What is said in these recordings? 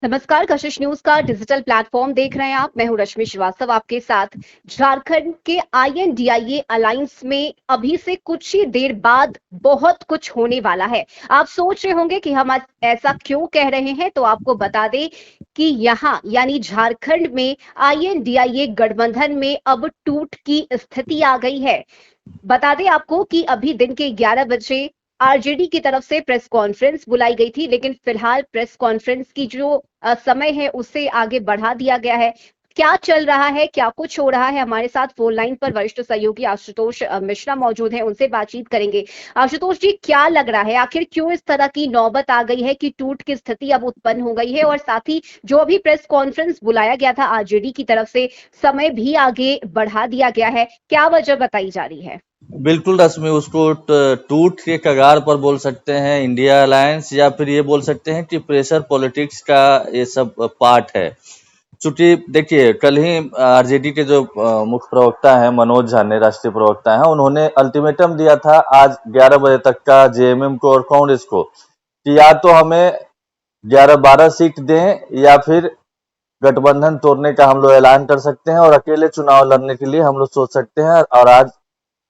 नमस्कार, कशिश न्यूज का digital platform देख रहे हैं आप। मैं हूं रश्मि श्रीवास्तव आपके साथ। झारखंड के आईएनडीआईए अलायंस में अभी से कुछ ही देर बाद बहुत कुछ होने वाला है। आप सोच रहे होंगे कि हम ऐसा क्यों कह रहे हैं, तो आपको बता दें कि यहाँ यानी झारखंड में आईएनडीआईए गठबंधन में अब टूट की स्थिति आ गई है। बता दें आपको कि अभी दिन के 11 बजे आरजेडी की तरफ से प्रेस कॉन्फ्रेंस बुलाई गई थी, लेकिन फिलहाल प्रेस कॉन्फ्रेंस की जो समय है उससे आगे बढ़ा दिया गया है। क्या चल रहा है, क्या कुछ हो रहा है, हमारे साथ फोन लाइन पर वरिष्ठ सहयोगी आशुतोष मिश्रा मौजूद हैं, उनसे बातचीत करेंगे। आशुतोष जी, क्या लग रहा है, आखिर क्यों इस तरह की नौबत आ गई है कि टूट की स्थिति अब उत्पन्न हो गई है, और साथ ही जो अभी प्रेस कॉन्फ्रेंस बुलाया गया था आरजेडी की तरफ से, समय भी आगे बढ़ा दिया गया है, क्या वजह बताई जा रही है? बिल्कुल रश्मि, उसको टूट के कगार पर बोल सकते हैं इंडिया अलायंस, या फिर ये बोल सकते हैं कि प्रेशर पॉलिटिक्स का ये सब पार्ट है। चूंकि देखिए, कल ही आरजेडी के जो मुख्य प्रवक्ता हैं मनोज झा ने, राष्ट्रीय प्रवक्ता हैं, उन्होंने अल्टीमेटम दिया था आज 11 बजे तक का जेएमएम को और कांग्रेस को कि या तो हमें 11-12 सीट दें या फिर गठबंधन तोड़ने का हम लोग ऐलान कर सकते हैं और अकेले चुनाव लड़ने के लिए हम लोग सोच सकते हैं। और आज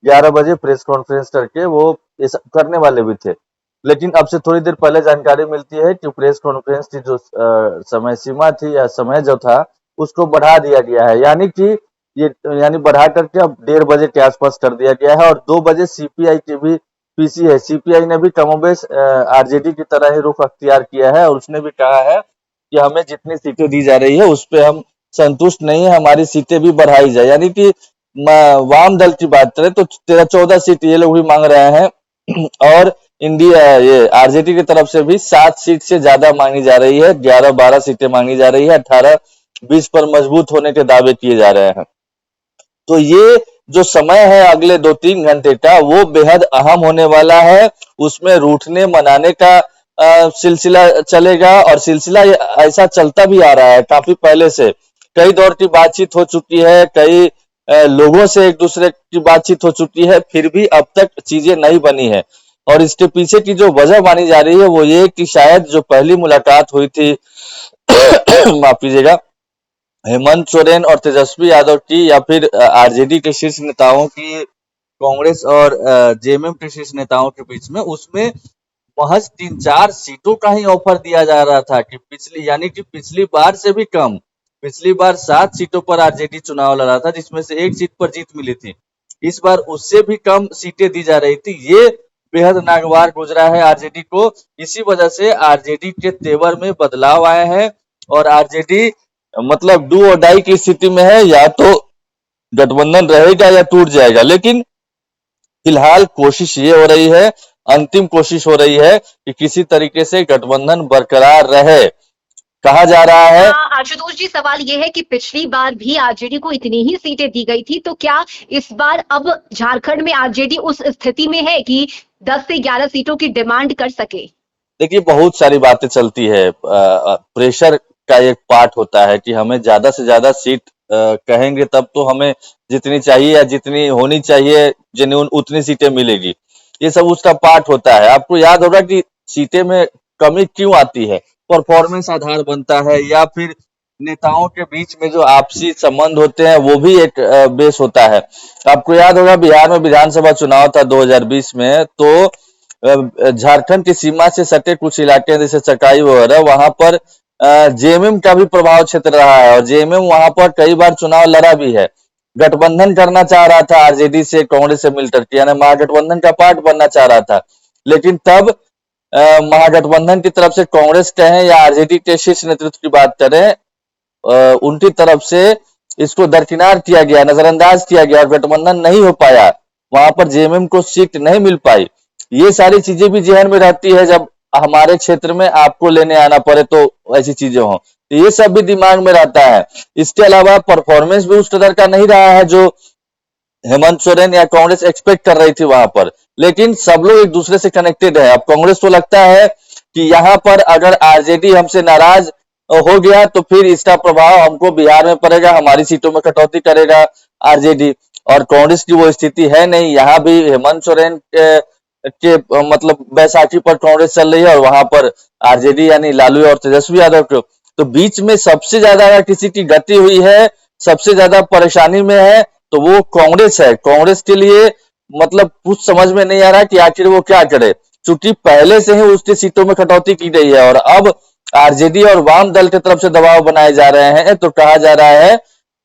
11 बजे प्रेस कॉन्फ्रेंस करके वो ये सब करने वाले भी थे, लेकिन अब से थोड़ी देर पहले जानकारी मिलती है कि प्रेस कॉन्फ्रेंस की जो समय सीमा थी या समय जो था उसको बढ़ा दिया गया है, यानी कि ये यानी बढ़ा करके अब 1:30 के आसपास कर दिया गया है। और 2 बजे सीपीआई की भी पीसी है, सीपीआई ने भी कमोबेश आरजेडी की तरह ही रुख अख्तियार किया है और उसने भी कहा है कि हमें जितनी सीटें दी जा रही है उस पे हम संतुष्ट नहीं है, हमारी सीटें भी बढ़ाई जाए। यानी कि वाम दल की बात करें तो 13-14 सीट ये लोग भी मांग रहे हैं और इंडिया ये आरजेडी की तरफ से भी 7 सीट से ज्यादा मांगी जा रही है, 11-12 सीटें मांगी जा रही है, 18-20 पर मजबूत होने के दावे किए जा रहे हैं। तो ये जो समय है अगले 2-3 घंटे का, वो बेहद अहम होने वाला है। उसमें रूठने मनाने का सिलसिला चलेगा और सिलसिला ऐसा चलता भी आ रहा है काफी पहले से। कई दौर की बातचीत हो चुकी है, कई लोगों से एक दूसरे की बातचीत हो चुकी है, फिर भी अब तक चीजें नहीं बनी है। और इसके पीछे की जो वजह मानी जा रही है वो ये कि शायद जो पहली मुलाकात हुई थी माफ कीजिएगा, हेमंत सोरेन और तेजस्वी यादव की, या फिर आरजेडी के शीर्ष नेताओं की कांग्रेस और जेएमएम के शीर्ष नेताओं के बीच में, उसमें महज 3-4 सीटों का ही ऑफर दिया जा रहा था कि पिछली बार से भी कम। पिछली बार 7 सीटों पर आरजेडी चुनाव लड़ा था, जिसमें से 1 सीट पर जीत मिली थी। इस बार उससे भी कम सीटें दी जा रही थी। ये बेहद नागवार गुजरा है आरजेडी को। इसी वजह से आरजेडी के तेवर में बदलाव आए हैं और आरजेडी मतलब डू और डाई की स्थिति में है, या तो गठबंधन रहेगा या टूट जाएगा। लेकिन फिलहाल कोशिश ये हो रही है, अंतिम कोशिश हो रही है कि किसी तरीके से गठबंधन बरकरार रहे। कहा जा रहा है, आशुतोष जी, सवाल ये है कि पिछली बार भी आरजेडी को इतनी ही सीटें दी गई थी, तो क्या इस बार अब झारखंड में आरजेडी उस स्थिति में है कि 10 से 11 सीटों की डिमांड कर सके? देखिए बहुत सारी बातें चलती है, प्रेशर का एक पार्ट होता है कि हमें ज्यादा से ज्यादा सीट कहेंगे तब तो हमें जितनी चाहिए या जितनी होनी चाहिए जेन्युइन उतनी सीटें मिलेगी। ये सब उसका पार्ट होता है। आपको याद होगा कि सीटें में कमी क्यों आती है, परफॉर्मेंस आधार बनता है या फिर नेताओं के बीच में जो आपसी संबंध होते हैं वो भी एक बेस होता है। आपको याद होगा बिहार में विधानसभा चुनाव था 2020 में, तो झारखंड की सीमा से सटे कुछ इलाके जैसे चकाई वगैरह, वहां पर जेएमएम का भी प्रभाव क्षेत्र रहा है और जेएमएम वहां पर कई बार चुनाव लड़ा भी है। गठबंधन करना चाह रहा था आरजेडी से, कांग्रेस से मिलकर के, यानी महागठबंधन का पार्ट बनना चाह रहा था। लेकिन तब महागठबंधन की तरफ से कांग्रेस कहें या आरजेडी के शीर्ष नेतृत्व की बात करें, उनकी तरफ से इसको दरकिनार किया गया, नजरअंदाज किया गया और गठबंधन नहीं हो पाया। वहां पर जेएमएम को सीट नहीं मिल पाई। ये सारी चीजें भी जहन में रहती है जब हमारे क्षेत्र में आपको लेने आना पड़े तो ऐसी चीजें हों, तो ये सब भी दिमाग में रहता है। इसके अलावा परफॉर्मेंस भी उस कदर का नहीं रहा है जो हेमंत सोरेन या कांग्रेस एक्सपेक्ट कर रही थी वहां पर। लेकिन सब लोग एक दूसरे से कनेक्टेड है। अब कांग्रेस को लगता है कि यहाँ पर अगर आरजेडी हमसे नाराज हो गया तो फिर इसका प्रभाव हमको बिहार में पड़ेगा, हमारी सीटों में कटौती करेगा आरजेडी। और कांग्रेस की वो स्थिति है नहीं। यहाँ भी हेमंत सोरेन के मतलब बैसाखी पर कांग्रेस चल रही है और वहां पर आरजेडी यानी लालू और तेजस्वी यादव को तो बीच में सबसे ज्यादा अगर किसी की गति हुई है, सबसे ज्यादा परेशानी में है, तो वो कांग्रेस है। कांग्रेस के लिए मतलब कुछ समझ में नहीं आ रहा कि आखिर वो क्या करे, चूंकि पहले से ही उसकी सीटों में कटौती की गई है और अब आरजेडी और वाम दल की तरफ से दबाव बनाए जा रहे हैं। तो कहा जा रहा है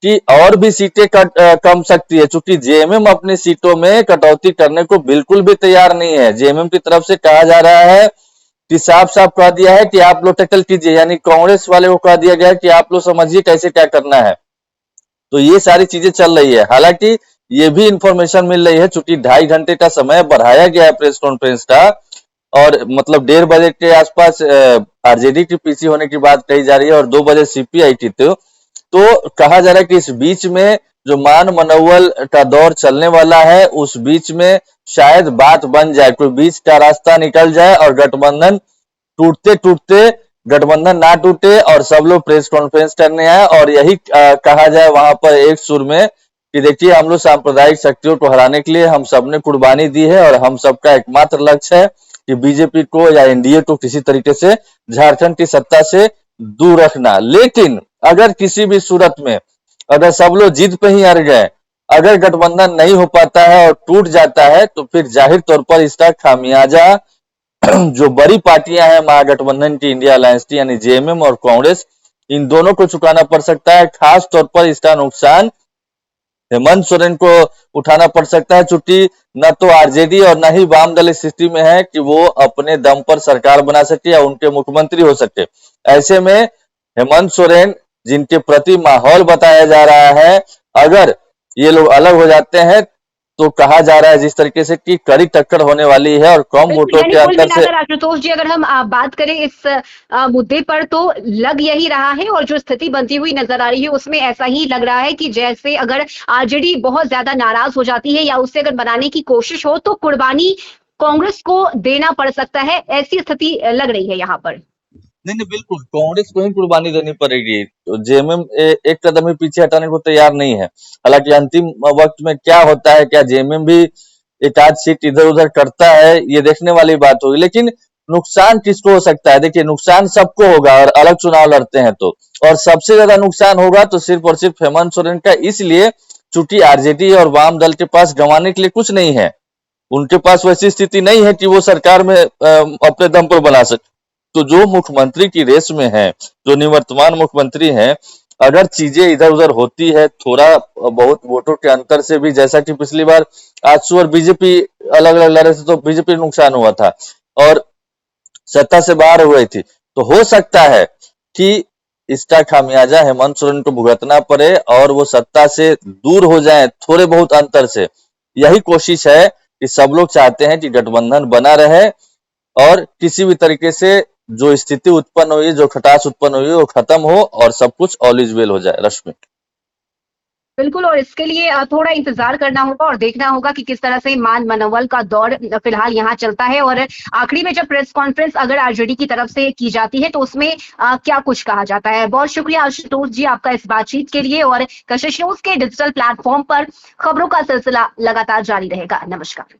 कि और भी सीटें कम सकती है, चूंकि जेएमएम अपनी सीटों में कटौती करने को बिल्कुल भी तैयार नहीं है। जेएमएम की तरफ से कहा जा रहा है कि साफ साफ कह दिया है कि आप लोग टैकल कीजिए, यानी कांग्रेस वाले को कह दिया गया है कि आप लोग समझिए कैसे क्या करना है। तो ये सारी चीजें चल रही है। हालांकि ये भी इंफॉर्मेशन मिल रही है, चूंकि 2.5 घंटे का समय बढ़ाया गया है प्रेस कॉन्फ्रेंस का, और मतलब 1:30 बजे के आसपास आरजेडी की पीसी होने की बात कही जा रही है और 2 बजे सीपीआई की। तो कहा जा रहा है कि इस बीच में जो मान मनौवल का दौर चलने वाला है, उस बीच में शायद बात बन जाए, कोई बीच का रास्ता निकल जाए और गठबंधन टूटते टूटते गठबंधन ना टूटे और सब लोग प्रेस कॉन्फ्रेंस करने आए और यही कहा जाए वहां पर एक सुर में कि देखिए हम लोग सांप्रदायिक शक्तियों को हराने के लिए हम सबने कुर्बानी दी है और हम सबका एकमात्र लक्ष्य है कि बीजेपी को या एनडीए को किसी तरीके से झारखंड की सत्ता से दूर रखना। लेकिन अगर किसी भी सूरत में अगर सब लोग जिद पे ही अड़ गए, अगर गठबंधन नहीं हो पाता है और टूट जाता है, तो फिर जाहिर तौर पर इसका खामियाजा जो बड़ी पार्टियां हैं महागठबंधन की, इंडिया अलायंस की, यानी जेएमएम और कांग्रेस, इन दोनों को चुकाना पड़ सकता है। खास तौर पर इसका नुकसान हेमंत सोरेन को उठाना पड़ सकता है, चूंकि न तो आरजेडी और न ही वाम दल इस स्थिति में है कि वो अपने दम पर सरकार बना सके या उनके मुख्यमंत्री हो सके। ऐसे में हेमंत सोरेन, जिनके प्रति माहौल बताया जा रहा है, अगर ये लोग अलग हो जाते हैं तो कहा जा रहा है जिस तरीके से कि कड़ी टक्कर होने वाली है और कम वोटों के अंतर से। आशुतोष जी, अगर हम बात करें इस मुद्दे पर, तो लग यही रहा है और जो स्थिति बनती हुई नजर आ रही है उसमें ऐसा ही लग रहा है कि जैसे अगर आरजेडी बहुत ज्यादा नाराज हो जाती है या उससे अगर बनाने की कोशिश हो तो कुर्बानी कांग्रेस को देना पड़ सकता है, ऐसी स्थिति लग रही है यहाँ पर। नहीं नहीं, बिल्कुल कांग्रेस को ही कुर्बानी देनी पड़ेगी। तो जेएमएम एक कदम ही पीछे हटाने को तैयार नहीं है। हालांकि अंतिम वक्त में क्या होता है, क्या जेएमएम भी एक आध सीट इधर उधर करता है, ये देखने वाली बात होगी। लेकिन नुकसान किसको हो सकता है? देखिए, नुकसान सबको होगा और अलग चुनाव लड़ते हैं तो, और सबसे ज्यादा नुकसान होगा तो सिर्फ और सिर्फ हेमंत सोरेन का, इसलिए चूंकि आरजेडी और वाम दल के पास गंवाने के लिए कुछ नहीं है। उनके पास वैसी स्थिति नहीं है कि वो सरकार में अपने दम पर बना सके। तो जो मुख्यमंत्री की रेस में है, जो निवर्तमान मुख्यमंत्री हैं, अगर चीजें इधर उधर होती है थोड़ा बहुत वोटों के अंतर से भी, जैसा कि पिछली बार आजसू और बीजेपी अलग अलग लड़े थे तो बीजेपी नुकसान हुआ था और सत्ता से बाहर हुई थी, तो हो सकता है कि इसका खामियाजा हेमंत सोरेन को भुगतना पड़े और वो सत्ता से दूर हो जाए थोड़े बहुत अंतर से। यही कोशिश है कि सब लोग चाहते हैं कि गठबंधन बना रहे और किसी भी तरीके से जो स्थिति उत्पन्न हुई, जो खटास उत्पन्न हुई, वो खत्म हो और सब कुछ ऑल इज वेल हो जाए। रश्मि, बिल्कुल, और इसके लिए थोड़ा इंतजार करना होगा और देखना होगा कि किस तरह से मान मनोबल का दौर फिलहाल यहाँ चलता है और आखिरी में जब प्रेस कॉन्फ्रेंस अगर आरजेडी की तरफ से की जाती है तो उसमें क्या कुछ कहा जाता है। बहुत शुक्रिया आशुतोष जी आपका इस बातचीत के लिए, और कशिश न्यूज के डिजिटल प्लेटफॉर्म पर खबरों का सिलसिला लगातार जारी रहेगा। नमस्कार।